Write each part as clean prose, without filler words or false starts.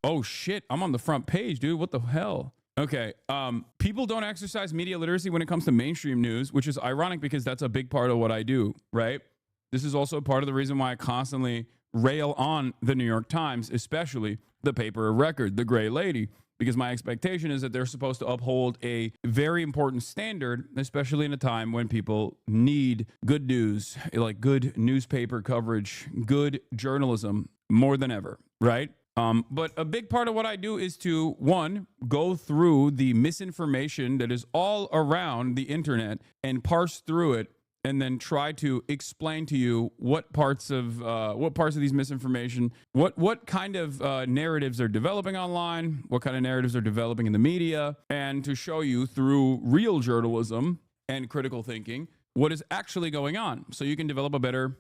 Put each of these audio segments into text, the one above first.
Oh shit, I'm on the front page, dude. What the hell? Okay. People don't exercise media literacy when it comes to mainstream news, which is ironic because that's a big part of what I do, right? This is also part of the reason why I constantly rail on the New York Times, especially the paper of record, the Gray Lady, because my expectation is that they're supposed to uphold a very important standard, especially in a time when people need good news, like good newspaper coverage, good journalism more than ever, right? But a big part of what I do is to, one, go through the misinformation that is all around the internet and parse through it, and then try to explain to you what parts of these misinformation, what kind of narratives are developing online, what kind of narratives are developing in the media, and to show you through real journalism and critical thinking what is actually going on, so you can develop a better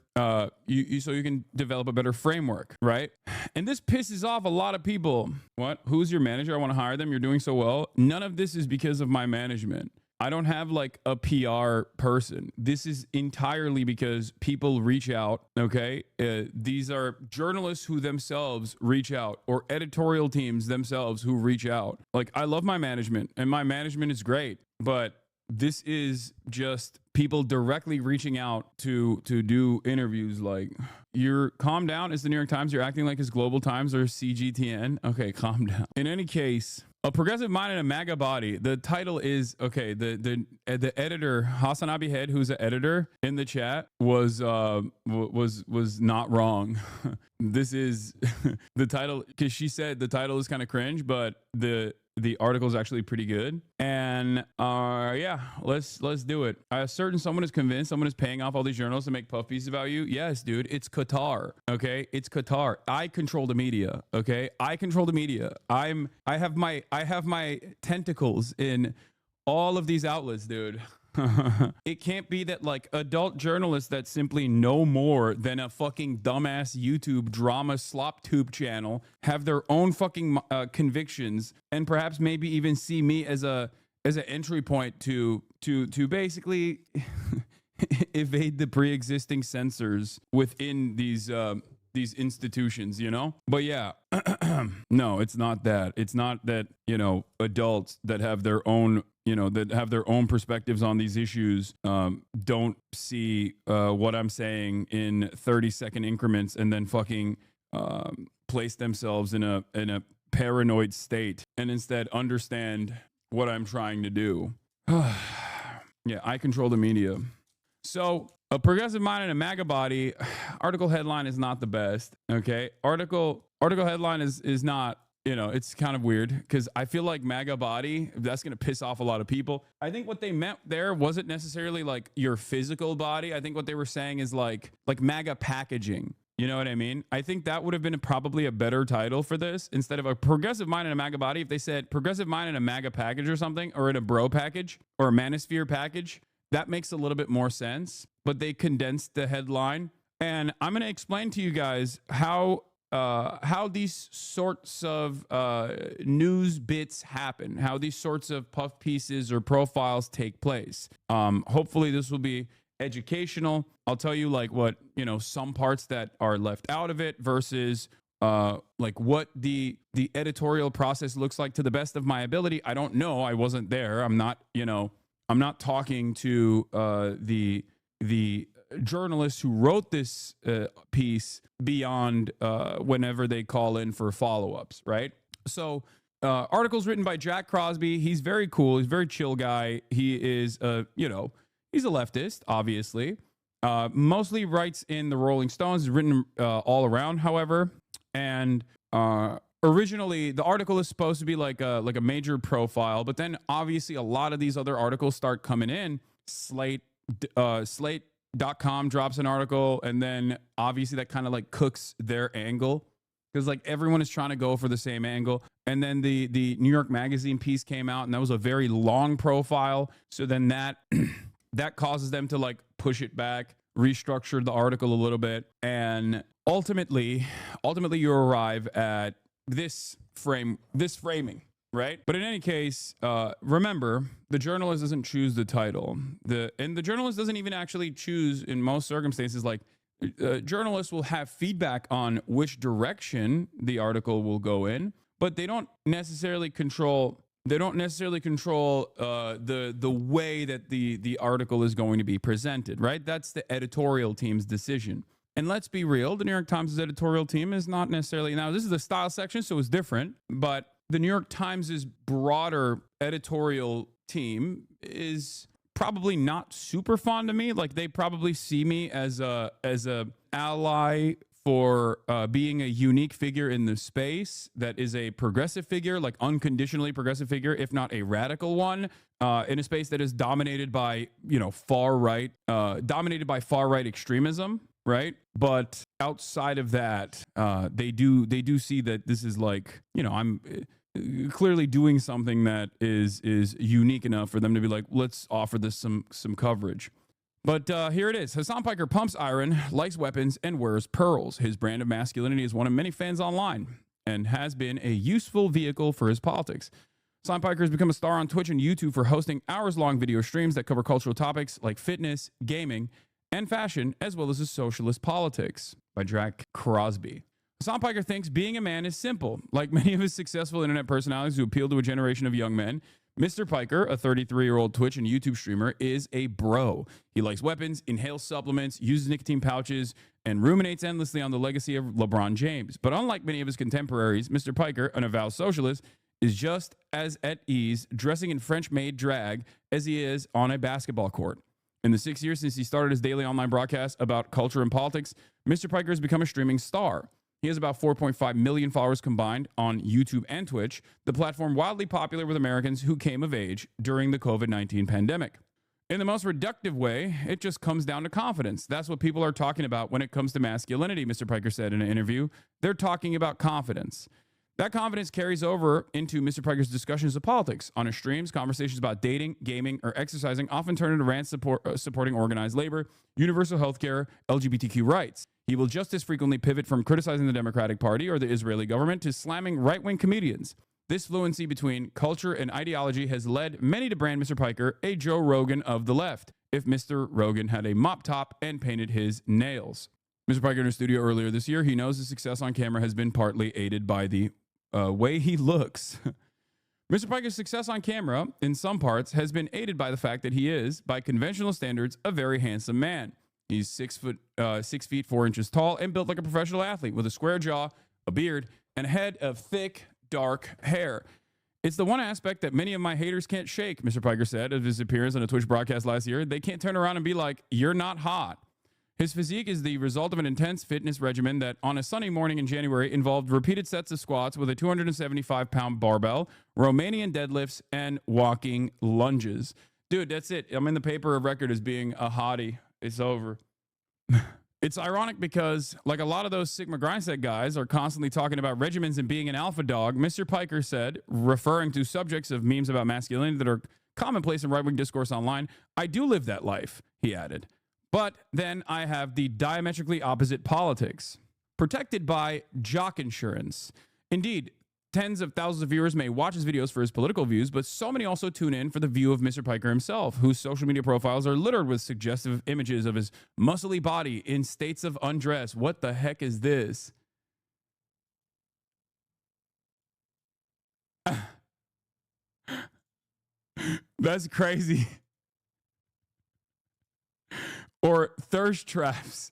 framework, right? And this pisses off a lot of people. What? Who's your manager? I want to hire them. You're doing so well. None of this is because of my management. I don't have like a PR person. This is entirely because people reach out, okay? These are journalists who themselves reach out, or editorial teams themselves who reach out. Like, I love my management, and my management is great, but this is just people directly reaching out to do interviews. Like, you're calm down. It's the New York Times. You're acting like it's Global Times or CGTN. Okay, calm down. In any case, a progressive mind in a MAGA body. The title is, okay, the editor, Hasanabi Head, who's an editor in the chat, was not wrong. This is the title, because she said the title is kind of cringe, but the article is actually pretty good. And yeah, let's do it. Certain someone is convinced someone is paying off all these journalists to make puff pieces about you. Yes, dude, it's Qatar. Okay, it's Qatar. I control the media. Okay, I control the media. I have my tentacles in all of these outlets, dude. It can't be that like adult journalists that simply know more than a fucking dumbass YouTube drama slop tube channel have their own fucking convictions, and perhaps maybe even see me as an entry point to basically evade the pre-existing censors within these institutions, you know? But yeah, no, it's not that. It's not that, you know, adults that have their own, you know, that have their own perspectives on these issues don't see what I'm saying in 30-second increments and then fucking place themselves in a paranoid state and instead understand what I'm trying to do. Yeah, I control the media. So a progressive mind in a MAGA body, article headline is not the best. Okay. Article headline is not, you know, it's kind of weird because I feel like MAGA body, that's going to piss off a lot of people. I think what they meant there wasn't necessarily like your physical body. I think what they were saying is like MAGA packaging. You know what I mean? I think that would have been probably a better title for this instead of a progressive mind in a MAGA body. If they said progressive mind in a MAGA package or something, or in a bro package or a manosphere package, that makes a little bit more sense. But they condensed the headline, and I'm going to explain to you guys how these sorts of news bits happen, how these sorts of puff pieces or profiles take place. Hopefully this will be educational. I'll tell you like what, you know, some parts that are left out of it versus like what the editorial process looks like to the best of my ability. I don't know. I wasn't there. I'm not, you know, I'm not talking to the journalists who wrote this piece beyond whenever they call in for follow-ups, right? So articles written by Jack Crosby. He's very cool. He's a very chill guy. He is, you know, he's a leftist, obviously. Mostly writes in the Rolling Stones. He's written all around, however. And originally, the article is supposed to be like a major profile, but then obviously a lot of these other articles start coming in. Slate.com drops an article, and then obviously that kind of like cooks their angle because like everyone is trying to go for the same angle. And then the New York Magazine piece came out, and that was a very long profile. So then that that causes them to like push it back, restructure the article a little bit, and ultimately you arrive at this framing, right? But in any case, remember, the journalist doesn't choose the title. The journalist doesn't even actually choose in most circumstances. Like journalists will have feedback on which direction the article will go in, but they don't necessarily control. They don't necessarily control the way that the article is going to be presented, right? That's the editorial team's decision. And let's be real, the New York Times' editorial team is not necessarily, now this is the style section, so it's different, but the New York Times' broader editorial team is probably not super fond of me. Like, they probably see me as a ally for being a unique figure in the space that is a progressive figure, like unconditionally progressive figure, if not a radical one, in a space that is dominated by, far right extremism, right? But outside of that, they do see that this is like, I'm clearly doing something that is unique enough for them to be like, let's offer this some coverage. But here it is. Hasan Piker pumps iron, likes weapons, and wears pearls. His brand of masculinity is one of many fans online and has been a useful vehicle for his politics. Hasan Piker has become a star on Twitch and YouTube for hosting hours-long video streams that cover cultural topics like fitness, gaming, and fashion, as well as his socialist politics. By Jack Crosby. Hasan Piker thinks being a man is simple. Like many of his successful internet personalities who appeal to a generation of young men, Mr. Piker, a 33-year-old Twitch and YouTube streamer, is a bro. He likes weapons, inhales supplements, uses nicotine pouches, and ruminates endlessly on the legacy of LeBron James. But unlike many of his contemporaries, Mr. Piker, an avowed socialist, is just as at ease dressing in French-made drag as he is on a basketball court. In the 6 years since he started his daily online broadcast about culture and politics, Mr. Piker has become a streaming star. He has about 4.5 million followers combined on YouTube and Twitch, the platform wildly popular with Americans who came of age during the COVID-19 pandemic. In the most reductive way, it just comes down to confidence. That's what people are talking about when it comes to masculinity, Mr. Piker said in an interview. They're talking about confidence. That confidence carries over into Mr. Piker's discussions of politics. On his streams, conversations about dating, gaming, or exercising often turn into rants supporting organized labor, universal health care, LGBTQ rights. He will just as frequently pivot from criticizing the Democratic Party or the Israeli government to slamming right-wing comedians. This fluency between culture and ideology has led many to brand Mr. Piker a Joe Rogan of the left, if Mr. Rogan had a mop top and painted his nails. Mr. Piker in his studio earlier this year, he knows his success on camera has been partly aided by the way he looks. Mr. Piker's success on camera, in some parts, has been aided by the fact that he is, by conventional standards, a very handsome man. He's 6 feet 4 inches tall and built like a professional athlete with a square jaw, a beard, and a head of thick, dark hair. It's the one aspect that many of my haters can't shake, Mr. Piker said of his appearance on a Twitch broadcast last year. They can't turn around and be like, you're not hot. His physique is the result of an intense fitness regimen that on a sunny morning in January involved repeated sets of squats with a 275-pound barbell, Romanian deadlifts, and walking lunges. Dude, that's it. I'm in the paper of record as being a hottie. It's over. It's ironic because, like a lot of those Sigma Grindset guys are constantly talking about regimens and being an alpha dog, Mr. Piker said, referring to subjects of memes about masculinity that are commonplace in right-wing discourse online, I do live that life, he added. But then I have the diametrically opposite politics. Protected by jock insurance. Indeed, tens of thousands of viewers may watch his videos for his political views, but so many also tune in for the view of Mr. Piker himself, whose social media profiles are littered with suggestive images of his muscly body in states of undress. What the heck is this? That's crazy. Or thirst traps,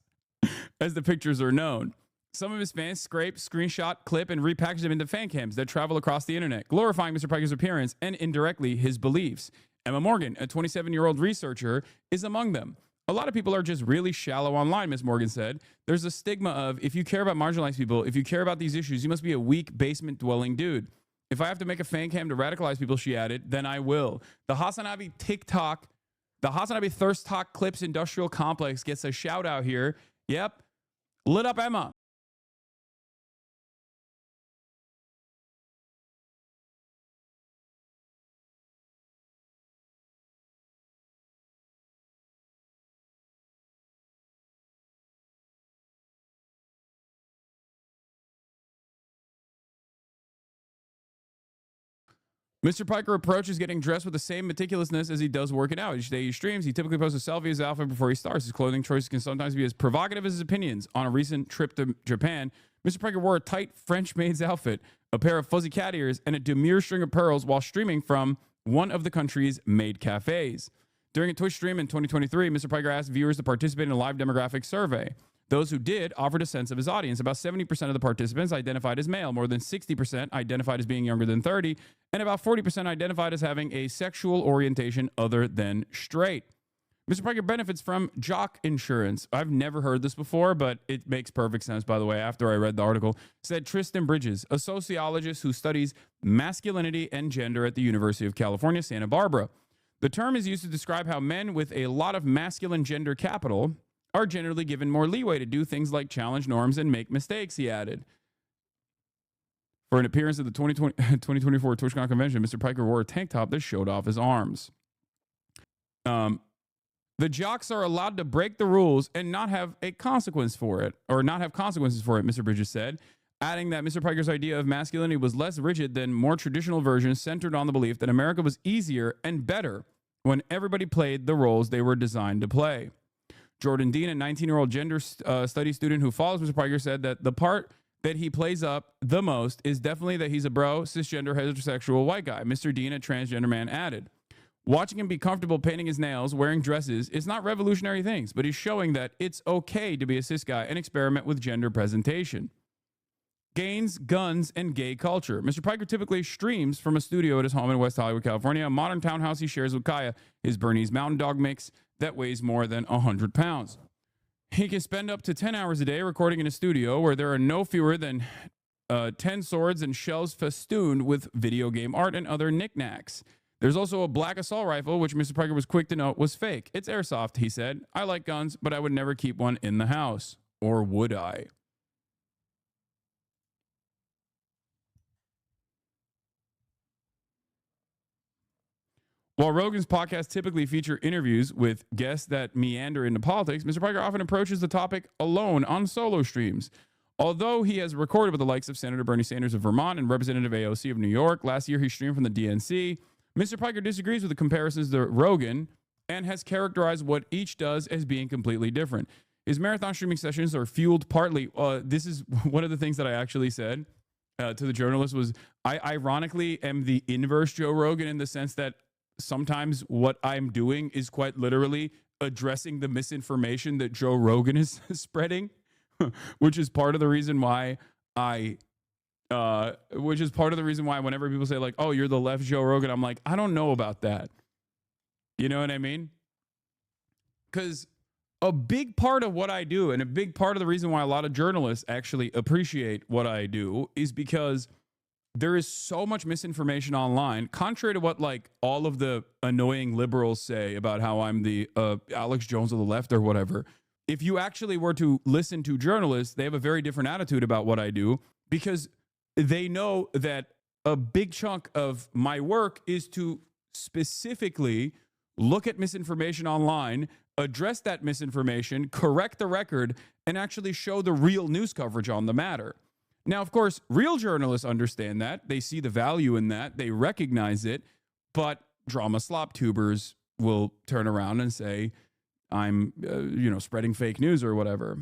as the pictures are known. Some of his fans scrape, screenshot, clip, and repackage them into fan cams that travel across the internet, glorifying Mr. Piker's appearance and indirectly his beliefs. Emma Morgan, a 27-year-old researcher, is among them. A lot of people are just really shallow online, Ms. Morgan said. There's a stigma of, if you care about marginalized people, if you care about these issues, you must be a weak basement-dwelling dude. If I have to make a fan cam to radicalize people, she added, then I will. The Hasanabi Thirst Talk Clips Industrial Complex gets a shout out here. Yep. Lit up Emma. Mr. Piker approaches getting dressed with the same meticulousness as he does working out. Each day he streams, he typically posts a selfie of his outfit before he starts. His clothing choices can sometimes be as provocative as his opinions. On a recent trip to Japan, Mr. Piker wore a tight French maid's outfit, a pair of fuzzy cat ears, and a demure string of pearls while streaming from one of the country's maid cafes. During a Twitch stream in 2023, Mr. Piker asked viewers to participate in a live demographic survey. Those who did offered a sense of his audience. About 70% of the participants identified as male, more than 60% identified as being younger than 30, and about 40% identified as having a sexual orientation other than straight. Mr. Piker benefits from jock insurance. I've never heard this before, but it makes perfect sense, by the way, after I read the article. Said Tristan Bridges, a sociologist who studies masculinity and gender at the University of California, Santa Barbara. The term is used to describe how men with a lot of masculine gender capital are generally given more leeway to do things like challenge norms and make mistakes, he added. For an appearance at the 2024 TwitchCon convention, Mr. Piker wore a tank top that showed off his arms. The jocks are allowed to break the rules and not have a consequence for it, or not have consequences for it, Mr. Bridges said, adding that Mr. Piker's idea of masculinity was less rigid than more traditional versions centered on the belief that America was easier and better when everybody played the roles they were designed to play. Jordan Dean, a 19-year-old gender study student who follows Mr. Piker, said that the part that he plays up the most is definitely that he's a bro, cisgender, heterosexual white guy. Mr. Dean, a transgender man, added, watching him be comfortable painting his nails, wearing dresses, is not revolutionary things, but he's showing that it's okay to be a cis guy and experiment with gender presentation. Gains, guns, and gay culture. Mr. Piker typically streams from a studio at his home in West Hollywood, California, a modern townhouse he shares with Kaya, his Bernese Mountain Dog mix that weighs more than 100 pounds. He can spend up to 10 hours a day recording in a studio where there are no fewer than 10 swords and shells festooned with video game art and other knickknacks. There's also a black assault rifle, which Mr. Piker was quick to note was fake. It's airsoft, he said. I like guns, but I would never keep one in the house. Or would I? While Rogan's podcasts typically feature interviews with guests that meander into politics, Mr. Piker often approaches the topic alone on solo streams. Although he has recorded with the likes of Senator Bernie Sanders of Vermont and Representative AOC of New York, last year he streamed from the DNC. Mr. Piker disagrees with the comparisons to Rogan and has characterized what each does as being completely different. His marathon streaming sessions are fueled partly. This is one of the things that I actually said to the journalist was I ironically am the inverse Joe Rogan in the sense that sometimes what I'm doing is quite literally addressing the misinformation that Joe Rogan is spreading, which is part of the reason why whenever people say like, oh, you're the left Joe Rogan, I'm like, I don't know about that. You know what I mean? Because a big part of what I do and a big part of the reason why a lot of journalists actually appreciate what I do is because there is so much misinformation online, contrary to what like all of the annoying liberals say about how I'm the Alex Jones of the left or whatever. If you actually were to listen to journalists, they have a very different attitude about what I do because they know that a big chunk of my work is to specifically look at misinformation online, address that misinformation, correct the record, and actually show the real news coverage on the matter. Now, of course, real journalists understand that. They see the value in that. They recognize it. But drama slop tubers will turn around and say, I'm, spreading fake news or whatever.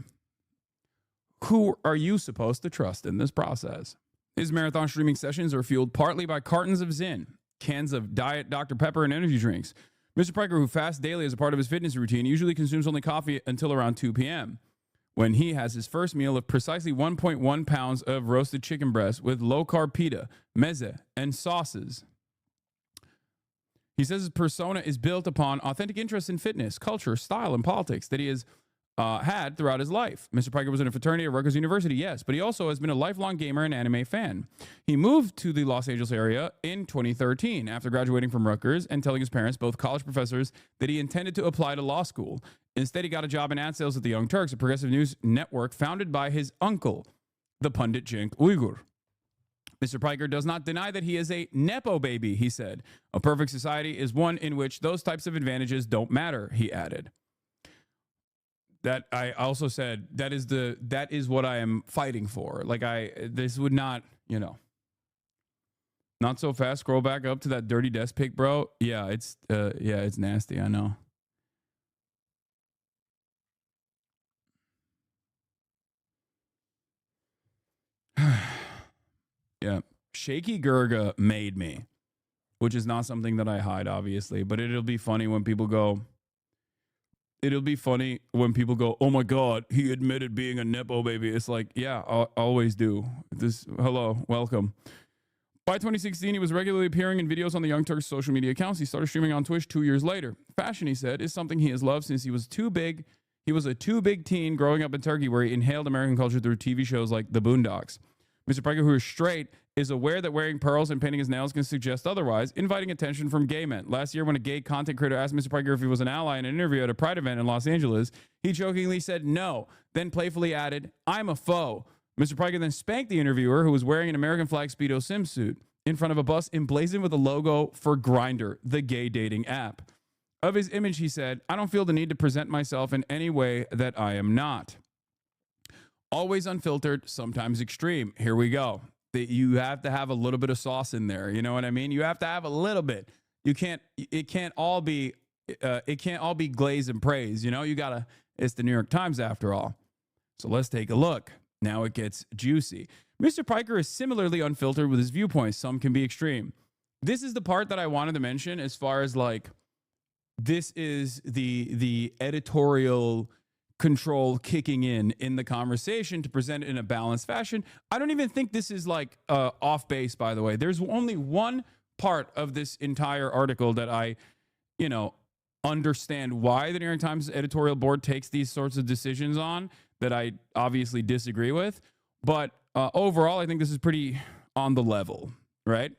Who are you supposed to trust in this process? His marathon streaming sessions are fueled partly by cartons of Zyn, cans of Diet Dr. Pepper, and energy drinks. Mr. Piker, who fasts daily as a part of his fitness routine, usually consumes only coffee until around 2 p.m., when he has his first meal of precisely 1.1 pounds of roasted chicken breast with low-carb pita, meze, and sauces. He says his persona is built upon authentic interest in fitness, culture, style, and politics that he has had throughout his life. Mr. Piker was in a fraternity at Rutgers University, yes, but he also has been a lifelong gamer and anime fan. He moved to the Los Angeles area in 2013 after graduating from Rutgers and telling his parents, both college professors, that he intended to apply to law school. Instead, he got a job in ad sales at the Young Turks, a progressive news network founded by his uncle, the pundit Cenk Uygur. Mr. Piker does not deny that he is a Nepo baby, he said. A perfect society is one in which those types of advantages don't matter, he added. That I also said that is what I am fighting for. Like this would not, not so fast. Scroll back up to that dirty desk pic, bro. Yeah, it's nasty. I know. Yeah. Shaky Gurga made me, which is not something that I hide, obviously, but it'll be funny when people go, oh my God, he admitted being a Nepo baby. It's like, yeah, I always do. Hello, welcome. By 2016, he was regularly appearing in videos on the Young Turks' social media accounts. He started streaming on Twitch 2 years later. Fashion, he said, is something he has loved since he was too big. He was a too big teen growing up in Turkey, where he inhaled American culture through TV shows like The Boondocks. Mr. Piker, who is straight, is aware that wearing pearls and painting his nails can suggest otherwise, inviting attention from gay men. Last year, when a gay content creator asked Mr. Piker if he was an ally in an interview at a Pride event in Los Angeles, he jokingly said no, then playfully added, "I'm a foe." Mr. Piker then spanked the interviewer, who was wearing an American flag Speedo swimsuit, in front of a bus emblazoned with a logo for Grindr, the gay dating app. Of his image, he said, "I don't feel the need to present myself in any way that I am not. Always unfiltered, sometimes extreme." Here we go. You have to have a little bit of sauce in there. You know what I mean? You have to have a little bit. It can't all be glaze and praise. You know, it's the New York Times after all. So let's take a look. Now it gets juicy. Mr. Piker is similarly unfiltered with his viewpoints. Some can be extreme. This is the part that I wanted to mention as far as like, this is the editorial control kicking in the conversation to present it in a balanced fashion. I don't even think this is like off base, by the way. There's only one part of this entire article that I, understand why the New York Times editorial board takes these sorts of decisions on, that I obviously disagree with. But overall, I think this is pretty on the level, right?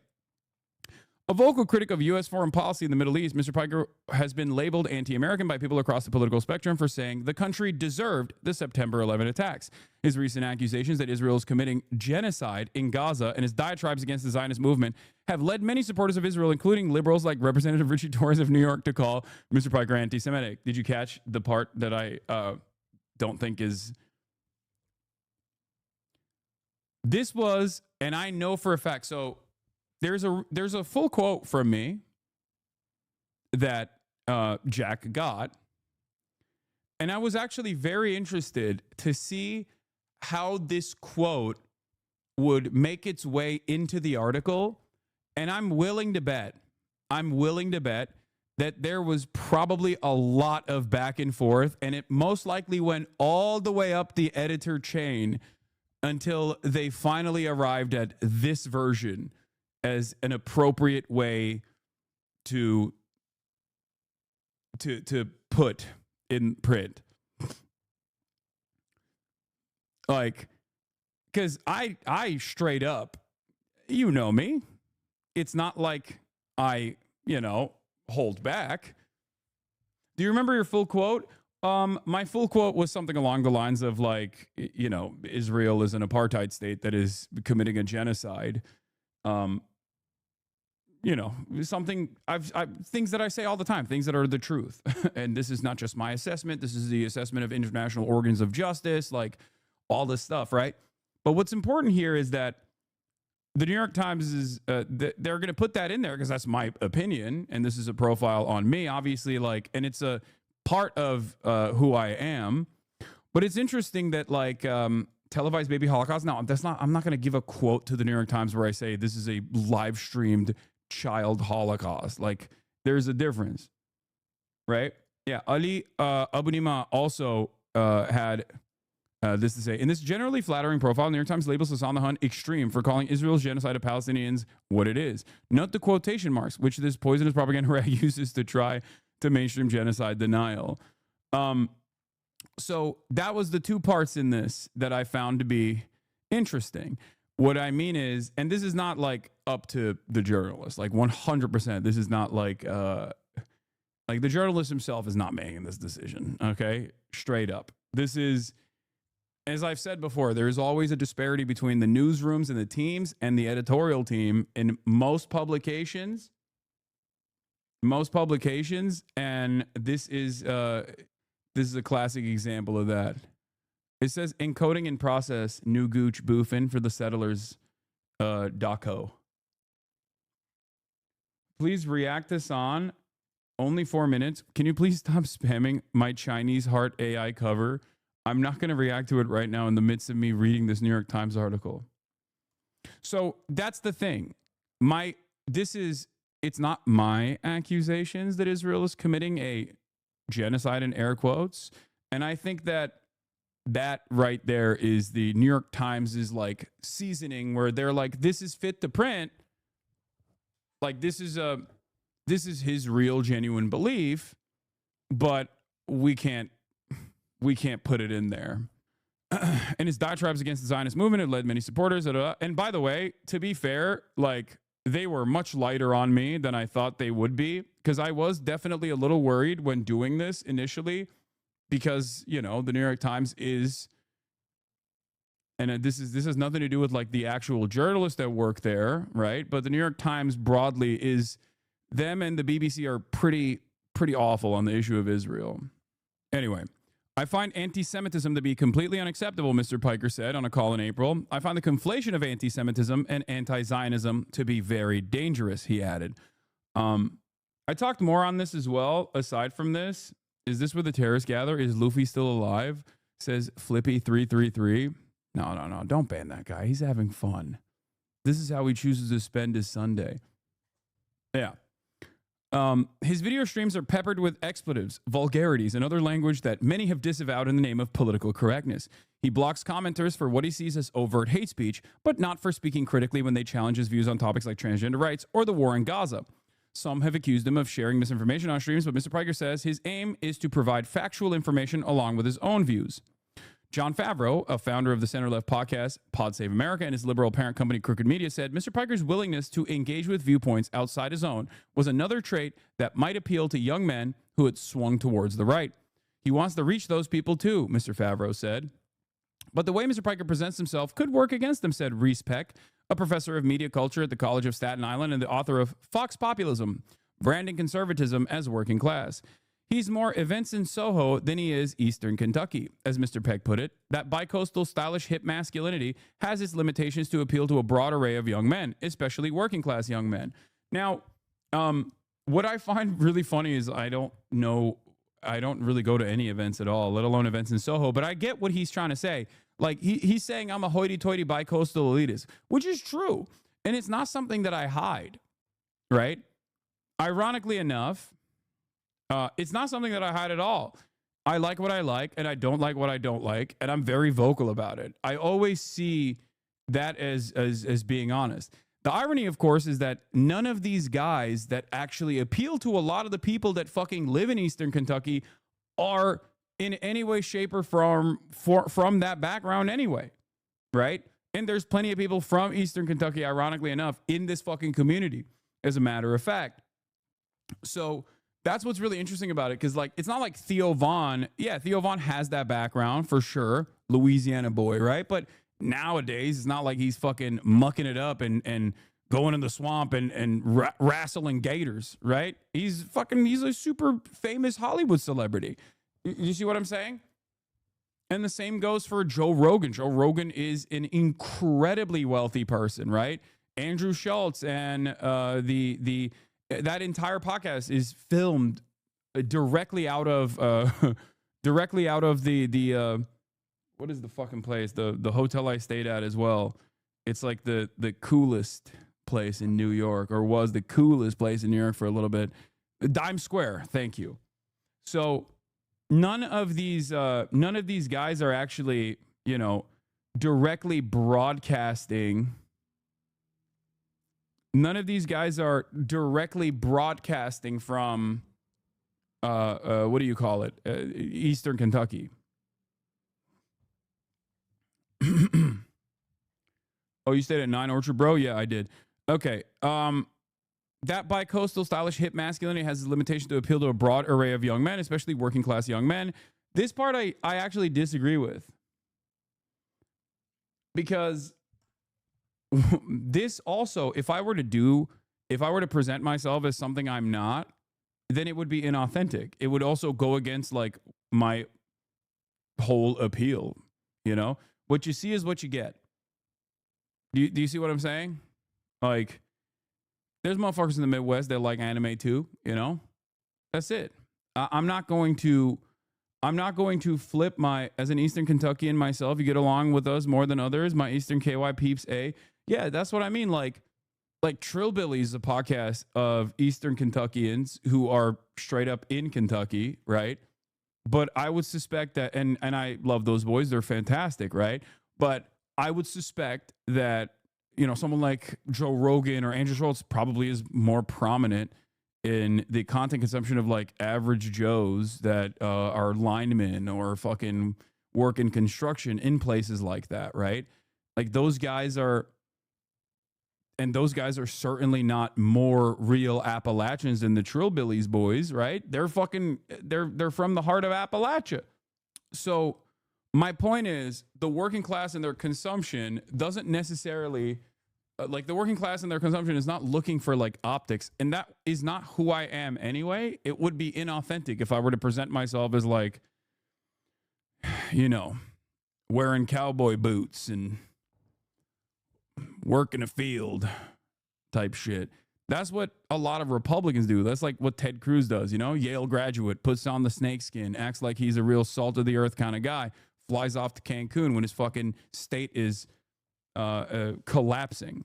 A vocal critic of U.S. foreign policy in the Middle East, Mr. Piker has been labeled anti-American by people across the political spectrum for saying the country deserved the September 11 attacks. His recent accusations that Israel is committing genocide in Gaza and his diatribes against the Zionist movement have led many supporters of Israel, including liberals like Representative Richie Torres of New York, to call Mr. Piker anti-Semitic. Did you catch the part that I don't think is... This was, and I know for a fact, so... There's a full quote from me that Jack got, and I was actually very interested to see how this quote would make its way into the article, and I'm willing to bet that there was probably a lot of back and forth, and it most likely went all the way up the editor chain until they finally arrived at this version as an appropriate way to put in print. Like, because I straight up, you know me, it's not like I, hold back. Do you remember your full quote? My full quote was something along the lines of like, Israel is an apartheid state that is committing a genocide. Something things that I say all the time, things that are the truth. And this is not just my assessment. This is the assessment of international organs of justice, like all this stuff, right? But what's important here is that the New York Times is, they're going to put that in there because that's my opinion. And this is a profile on me, obviously, like, and it's a part of who I am. But it's interesting that like, televised baby Holocaust. No, I'm not going to give a quote to the New York Times where I say this is a live streamed child Holocaust. Like, there's a difference, right? Yeah, Ali Abunima also had this to say. In this generally flattering profile, New York Times labels Hassan the Hun extreme for calling Israel's genocide of Palestinians what it is. Note the quotation marks, which this poisonous propaganda rag uses to try to mainstream genocide denial. So that was the two parts in this that I found to be interesting. What I mean is, and this is not like up to the journalist, like 100%. This is not like the journalist himself is not making this decision. Okay. Straight up. This is, as I've said before, there is always a disparity between the newsrooms and the teams and the editorial team in most publications. And this is a classic example of that. It says encoding in process, new gooch boofing for the settlers, doco. Please react this on only 4 minutes. Can you please stop spamming my Chinese heart AI cover? I'm not going to react to it right now in the midst of me reading this New York Times article. So that's the thing. It's not my accusations that Israel is committing a genocide in air quotes. And I think that right there is the New York Times is like seasoning where they're like, this is fit to print. Like this is his real genuine belief, but we can't put it in there. And his diatribes against the Zionist movement have led many supporters. And by the way, to be fair, like they were much lighter on me than I thought they would be, because I was definitely a little worried when doing this initially, because, you know, the New York Times is, and this has nothing to do with like the actual journalists that work there, right? But the New York Times broadly is, them and the BBC are pretty awful on the issue of Israel. Anyway, I find anti-Semitism to be completely unacceptable, Mr. Piker said on a call in April. I find the conflation of anti-Semitism and anti-Zionism to be very dangerous, he added. I talked more on this as well. Aside from this, is this where the terrorists gather? Is Luffy still alive? Says Flippy333. No. Don't ban that guy. He's having fun. This is how he chooses to spend his Sunday. Yeah. His video streams are peppered with expletives, vulgarities, and other language that many have disavowed in the name of political correctness. He blocks commenters for what he sees as overt hate speech, but not for speaking critically when they challenge his views on topics like transgender rights or the war in Gaza. Some have accused him of sharing misinformation on streams, but Mr. Piker says his aim is to provide factual information along with his own views. John Favreau, a founder of the center-left podcast Pod Save America and his liberal parent company Crooked Media, said Mr. Piker's willingness to engage with viewpoints outside his own was another trait that might appeal to young men who had swung towards the right. He wants to reach those people too, Mr. Favreau said. But the way Mr. Piker presents himself could work against him, said Reese Peck, a professor of media culture at the College of Staten Island and the author of Fox Populism, Branding Conservatism as Working Class. He's more events in Soho than he is Eastern Kentucky. As Mr. Peck put it, that bicoastal, stylish, hip masculinity has its limitations to appeal to a broad array of young men, especially working class young men. Now, what I find really funny is I don't really go to any events at all, let alone events in Soho, but I get what he's trying to say. Like, he's saying I'm a hoity-toity bicoastal elitist, which is true. And it's not something that I hide, right? Ironically enough, it's not something that I hide at all. I like what I like, and I don't like what I don't like, and I'm very vocal about it. I always see that as being honest. The irony, of course, is that none of these guys that actually appeal to a lot of the people that fucking live in Eastern Kentucky are in any way, shape, or form from that background anyway, right? And there's plenty of people from Eastern Kentucky, ironically enough, in this fucking community, as a matter of fact. So that's what's really interesting about it, because like it's not like Theo Vaughn. Yeah, Theo Vaughn has that background for sure, Louisiana boy, right? But nowadays it's not like he's fucking mucking it up and going in the swamp and wrestling gators, right? He's a super famous Hollywood celebrity. You see what I'm saying? And the same goes for Joe Rogan. Joe Rogan is an incredibly wealthy person, right? Andrew Schultz and that entire podcast is filmed directly out of the what is the fucking place? The hotel I stayed at as well. It's like the coolest place in New York, or was the coolest place in New York for a little bit. Dime Square, thank you. So none of these guys are actually, you know, directly broadcasting. None of these guys are directly broadcasting from, what do you call it? Eastern Kentucky. Oh, you stayed at 9 Orchard, bro? Yeah, I did. Okay. That bicoastal, stylish, hip masculinity has a limitation to appeal to a broad array of young men, especially working class young men. This part I actually disagree with. Because this also, if I were to present myself as something I'm not, then it would be inauthentic. It would also go against like my whole appeal, you know? What you see is what you get. Do you see what I'm saying? Like, there's motherfuckers in the Midwest that like anime too, you know? That's it. I'm not going to I'm not going to flip as an Eastern Kentuckian myself. You get along with us more than others. My Eastern KY peeps, yeah, that's what I mean. Like Trillbillies is a podcast of Eastern Kentuckians who are straight up in Kentucky, right? But I would suspect that, and I love those boys. They're fantastic, right? But I would suspect that, someone like Joe Rogan or Andrew Schultz probably is more prominent in the content consumption of like average Joes that are linemen or fucking work in construction in places like that, right? Like those guys are certainly not more real Appalachians than the Trillbillies boys, right? They're from the heart of Appalachia. So my point is the working class and their consumption doesn't necessarily the working class and their consumption is not looking for like optics, and that is not who I am anyway. It would be inauthentic if I were to present myself as like, wearing cowboy boots and working a field type shit. That's what a lot of Republicans do. That's like what Ted Cruz does, Yale graduate, puts on the snakeskin, acts like he's a real salt of the earth kind of guy, flies off to Cancun when his fucking state is collapsing.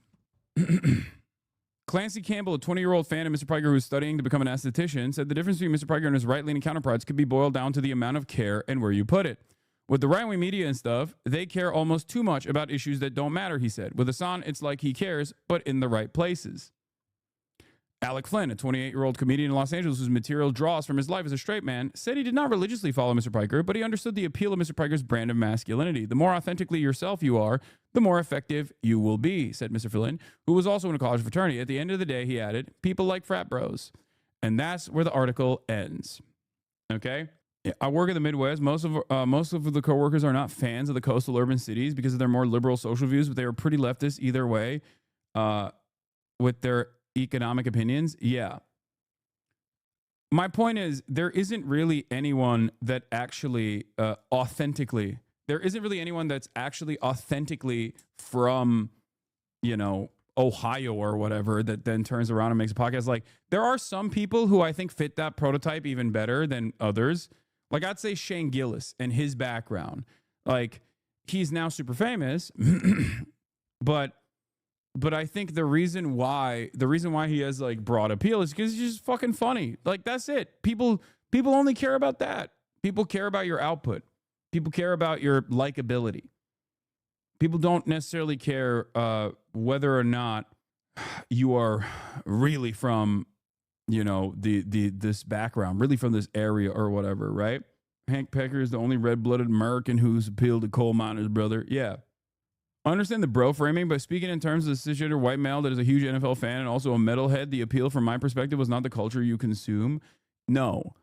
Clancy Campbell, a 20-year-old fan of Mr. Piker who is studying to become an esthetician, said the difference between Mr. Piker and his right-leaning counterparts could be boiled down to the amount of care and where you put it. With the right-wing media and stuff, they care almost too much about issues that don't matter, he said. With Hasan, it's like he cares, but in the right places. Alec Flynn, a 28-year-old comedian in Los Angeles whose material draws from his life as a straight man, said he did not religiously follow Mr. Piker, but he understood the appeal of Mr. Piker's brand of masculinity. The more authentically yourself you are, the more effective you will be, said Mr. Flynn, who was also in a college fraternity. At the end of the day, he added, people like frat bros. And that's where the article ends. Okay? I work in the Midwest. Most of the coworkers are not fans of the coastal urban cities because of their more liberal social views, but they are pretty leftist either way with their economic opinions. Yeah. My point is, there isn't really anyone that actually there isn't really anyone that's actually authentically from, Ohio or whatever that then turns around and makes a podcast. Like, there are some people who I think fit that prototype even better than others. Like, I'd say Shane Gillis and his background. Like, he's now super famous, but I think the reason why he has like broad appeal is because he's just fucking funny. Like, that's it. People only care about that. People care about your output. People care about your likability. People don't necessarily care whether or not you are really from, this background, really from this area or whatever, right? Hank Pecker is the only red-blooded American who's appealed to coal miners, brother. Yeah. I understand the bro framing, but speaking in terms of the cisgender white male that is a huge NFL fan and also a metalhead, the appeal from my perspective was not the culture you consume. No.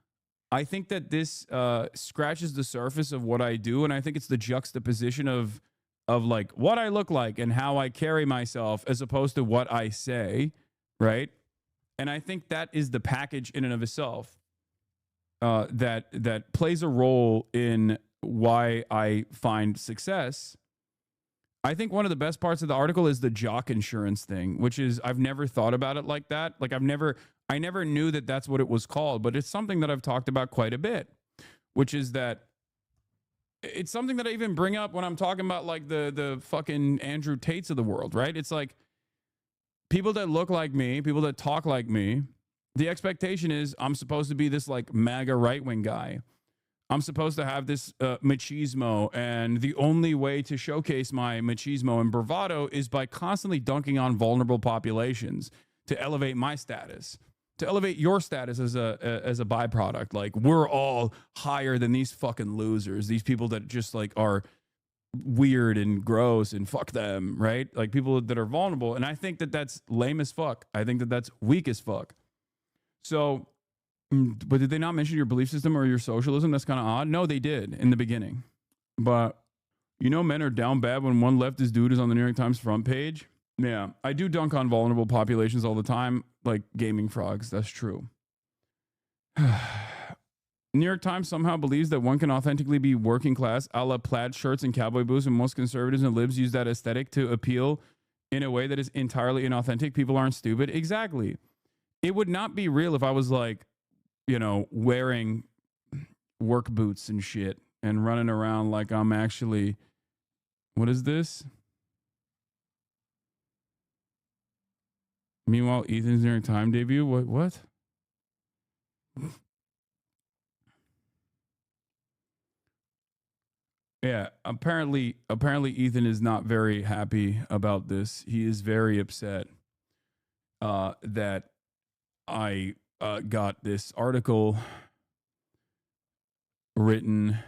I think that this scratches the surface of what I do, and I think it's the juxtaposition of like what I look like and how I carry myself as opposed to what I say, right? And I think that is the package in and of itself that plays a role in why I find success. I think one of the best parts of the article is the jock insurance thing, which is I've never thought about it like that. Like I never knew that that's what it was called, but it's something that I've talked about quite a bit, which is that it's something that I even bring up when I'm talking about like the fucking Andrew Tates of the world, right? It's like people that look like me, people that talk like me, the expectation is I'm supposed to be this like MAGA right-wing guy. I'm supposed to have this machismo, and the only way to showcase my machismo and bravado is by constantly dunking on vulnerable populations to elevate my status, to elevate your status as a byproduct. Like, we're all higher than these fucking losers, these people that just like are weird and gross and fuck them, right? Like people that are vulnerable. And I think that that's lame as fuck. I think that that's weak as fuck. So, but did they not mention your belief system or your socialism? That's kind of odd. No, they did in the beginning. But men are down bad when one leftist dude is on the New York Times front page. Yeah, I do dunk on vulnerable populations all the time, like gaming frogs. That's true. New York Times somehow believes that one can authentically be working class, a la plaid shirts and cowboy boots, and most conservatives and libs use that aesthetic to appeal in a way that is entirely inauthentic. People aren't stupid. Exactly. It would not be real if I was like, wearing work boots and shit and running around like I'm actually, what is this? Meanwhile, Ethan's New York Times debut. What? Yeah, apparently Ethan is not very happy about this. He is very upset that I got this article written,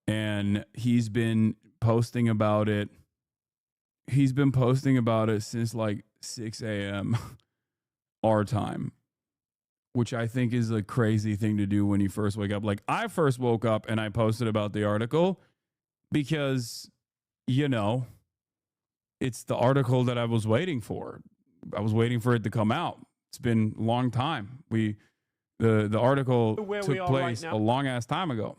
and he's been posting about it. He's been posting about it since like 6 a.m. our time, which I think is a crazy thing to do when you first wake up. Like, I first woke up and I posted about the article because, you know, it's the article that I was waiting for. I was waiting for it to come out. It's been a long time. The article took place a long ass time ago.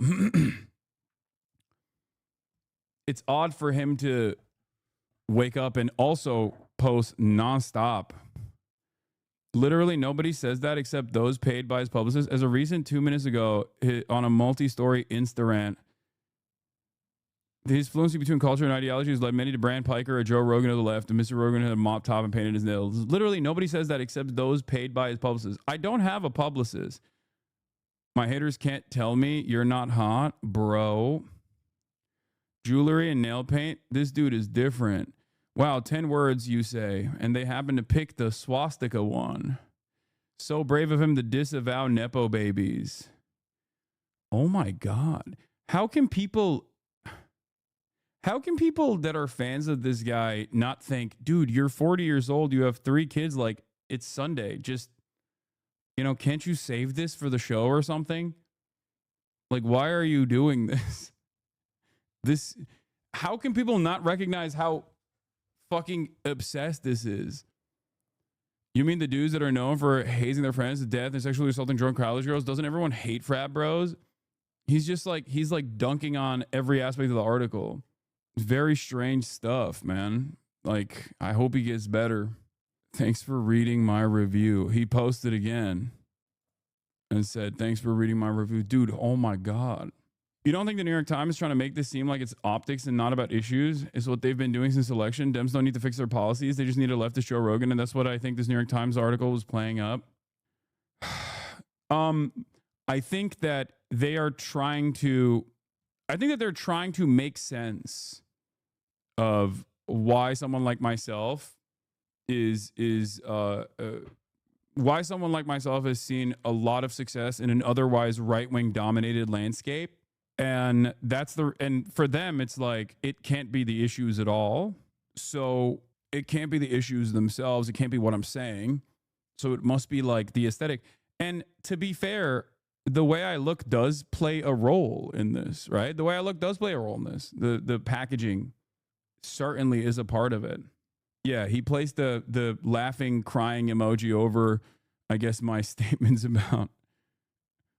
It's odd for him to wake up and also post nonstop. Literally nobody says that except those paid by his publicist. As a recent 2 minutes ago, on a multi-story Insta rant, his fluency between culture and ideology has led many to brand Piker or Joe Rogan to the left, and Mr. Rogan had a mop top and painted his nails. Literally nobody says that except those paid by his publicist. I don't have a publicist. My haters can't tell me you're not hot, bro. Jewelry and nail paint. This dude is different. Wow, 10 words you say, and they happen to pick the swastika one. So brave of him to disavow Nepo babies. Oh my God. How can people that are fans of this guy not think, dude, you're 40 years old, you have 3 kids, like, it's Sunday. Just, you know, can't you save this for the show or something? Like, why are you doing this? How can people not recognize how fucking obsessed this is? You mean the dudes that are known for hazing their friends to death and sexually assaulting drunk college girls? Doesn't everyone hate frat bros? He's like dunking on every aspect of the article. Very strange stuff, man. Like, I hope he gets better. Thanks for reading my review. He posted again and said, thanks for reading my review. Dude, oh my God. You don't think the New York Times is trying to make this seem like it's optics and not about issues? It's what they've been doing since election. Dems don't need to fix their policies. They just need a leftist Joe Rogan. And that's what I think this New York Times article was playing up. I think that they're trying to make sense of why someone like myself why someone like myself has seen a lot of success in an otherwise right-wing dominated landscape. And for them, it's like, it can't be the issues at all. So it can't be the issues themselves. It can't be what I'm saying. So it must be like the aesthetic. And to be fair, the way I look does play a role in this, right? The way I look does play a role in this. The packaging certainly is a part of it. Yeah, he placed the laughing, crying emoji over, I guess, my statements about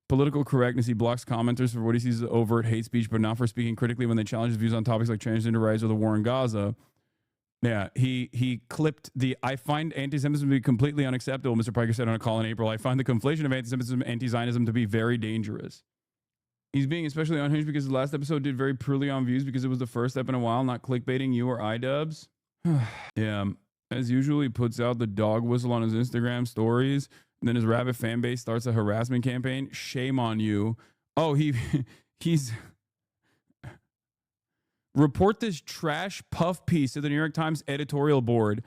political correctness. He blocks commenters for what he sees as overt hate speech, but not for speaking critically when they challenge his views on topics like transgender rights or the war in Gaza. Yeah, he clipped the, I find anti-Semitism to be completely unacceptable, Mr. Piker said on a call in April. I find the conflation of anti-Semitism and anti-Zionism to be very dangerous. He's being especially unhinged because the last episode did very poorly on views because it was the first step in a while, not clickbaiting you or iDubbbz. Yeah, as usual, he puts out the dog whistle on his Instagram stories. Then his rabid fan base starts a harassment campaign. Shame on you. Oh, he's report this trash puff piece to the New York Times editorial board.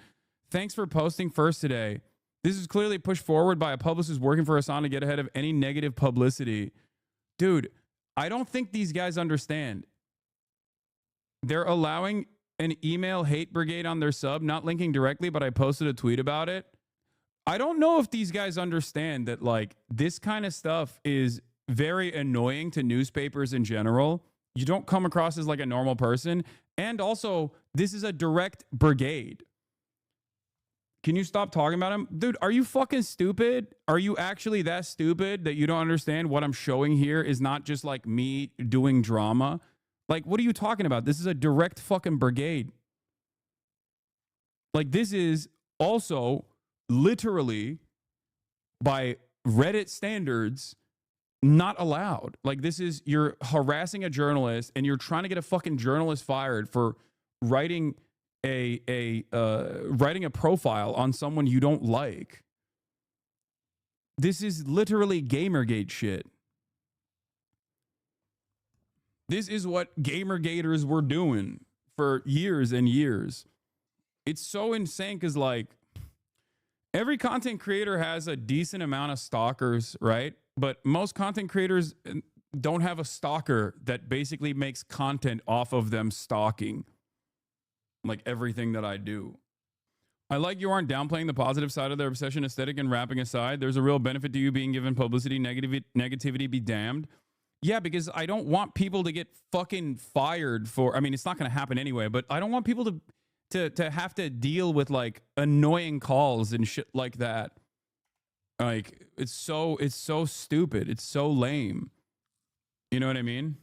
Thanks for posting first today. This is clearly pushed forward by a publicist working for Hasan to get ahead of any negative publicity. Dude, I don't think these guys understand. They're allowing an email hate brigade on their sub, not linking directly, but I posted a tweet about it. I don't know if these guys understand that, like, this kind of stuff is very annoying to newspapers in general. You don't come across as like a normal person. And also, this is a direct brigade. Can you stop talking about him? Dude, are you fucking stupid? Are you actually that stupid that you don't understand what I'm showing here is not just like me doing drama? Like, what are you talking about? This is a direct fucking brigade. Like, this is also literally, by Reddit standards, not allowed. Like, this is, you're harassing a journalist and you're trying to get a fucking journalist fired for writing writing a profile on someone you don't like. This is literally Gamergate shit. This is what Gamergaters were doing for years and years. It's so insane because, like, every content creator has a decent amount of stalkers, right? But most content creators don't have a stalker that basically makes content off of them stalking, like everything that I do. I like you aren't downplaying the positive side of their obsession aesthetic and rapping aside. There's a real benefit to you being given publicity. Negativity be damned. Yeah, because I don't want people to get fucking fired for, I mean, it's not going to happen anyway, but I don't want people to have to deal with like annoying calls and shit like that. Like, it's so stupid. It's so lame. You know what I mean?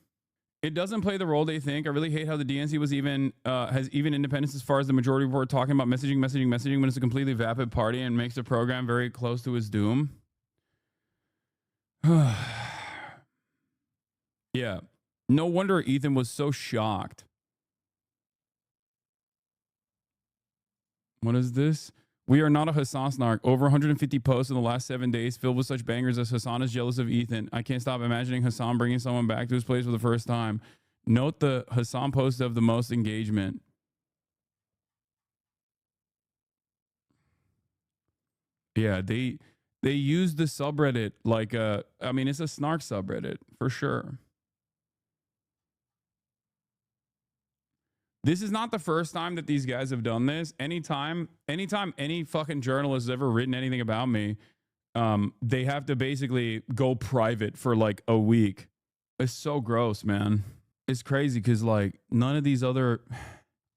It doesn't play the role they think. I really hate how the DNC was even has even independence as far as the majority report talking about messaging when it's a completely vapid party and makes the program very close to his doom. Yeah. No wonder Ethan was so shocked. What is this? We are not a Hasan snark. Over 150 posts in the last 7 days filled with such bangers as Hasan is jealous of Ethan. I can't stop imagining Hasan bringing someone back to his place for the first time. Note the Hasan post of the most engagement. Yeah, they use the subreddit like I mean, it's a snark subreddit for sure. This is not the first time that these guys have done this. Anytime any fucking journalist has ever written anything about me, they have to basically go private for like a week. It's so gross, man. It's crazy because like none of these other,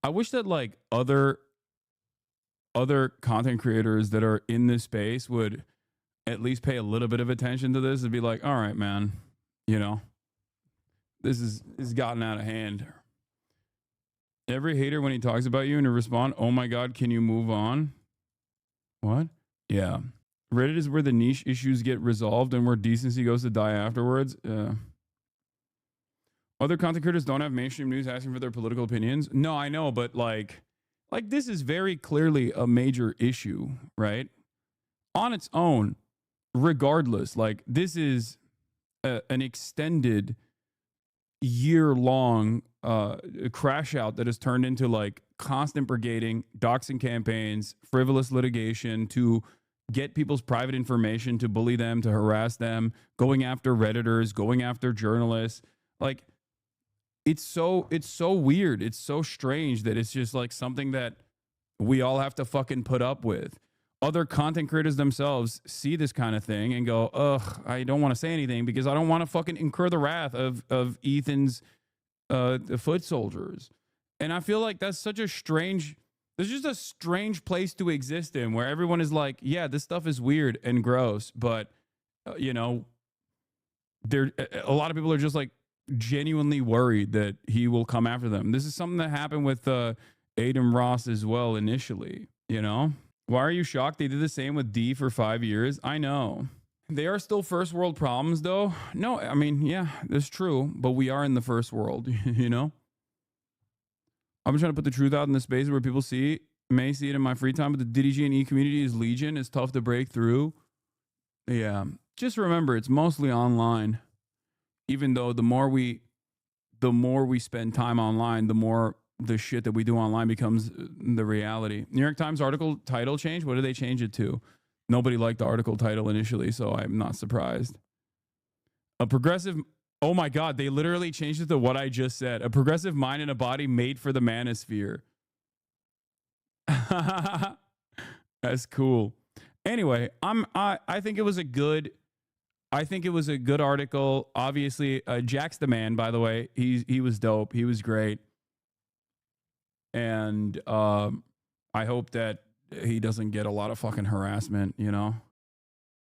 I wish that like other content creators that are in this space would at least pay a little bit of attention to this and be like, all right, man, you know, this is gotten out of hand. Every hater, when he talks about you and you respond, oh my God, can you move on? What? Yeah. Reddit is where the niche issues get resolved and where decency goes to die afterwards. Other content creators don't have mainstream news asking for their political opinions. No, I know, but like this is very clearly a major issue, right? On its own, regardless, like this is an extended year-long crash out that has turned into like constant brigading, doxing campaigns, frivolous litigation to get people's private information, to bully them, to harass them, going after Redditors, going after journalists. Like, it's so weird. It's so strange that it's just like something that we all have to fucking put up with. Other content creators themselves see this kind of thing and go, ugh, I don't want to say anything because I don't want to fucking incur the wrath of Ethan's the foot soldiers. And I feel like that's such a strange, there's just a strange place to exist in where everyone is like, yeah, this stuff is weird and gross, but you know, a lot of people are just like genuinely worried that he will come after them. This is something that happened with Aiden Ross as well initially, you know? Why are you shocked? They did the same with D for 5 years. I know. They are still first world problems, though. No, I mean, yeah, that's true. But we are in the first world, you know? I'm trying to put the truth out in the space where people may see it in my free time, but the Diddy G and E community is legion. It's tough to break through. Yeah. Just remember, it's mostly online. Even though the more we spend time online, the more the shit that we do online becomes the reality. New York Times article title change. What did they change it to? Nobody liked the article title initially, so I'm not surprised. A progressive, oh my God, they literally changed it to what I just said. A progressive mind and a body made for the manosphere. That's cool. Anyway, I think it was a good article. Obviously, Jack's the man, by the way. He was dope. He was great. And I hope that he doesn't get a lot of fucking harassment, you know?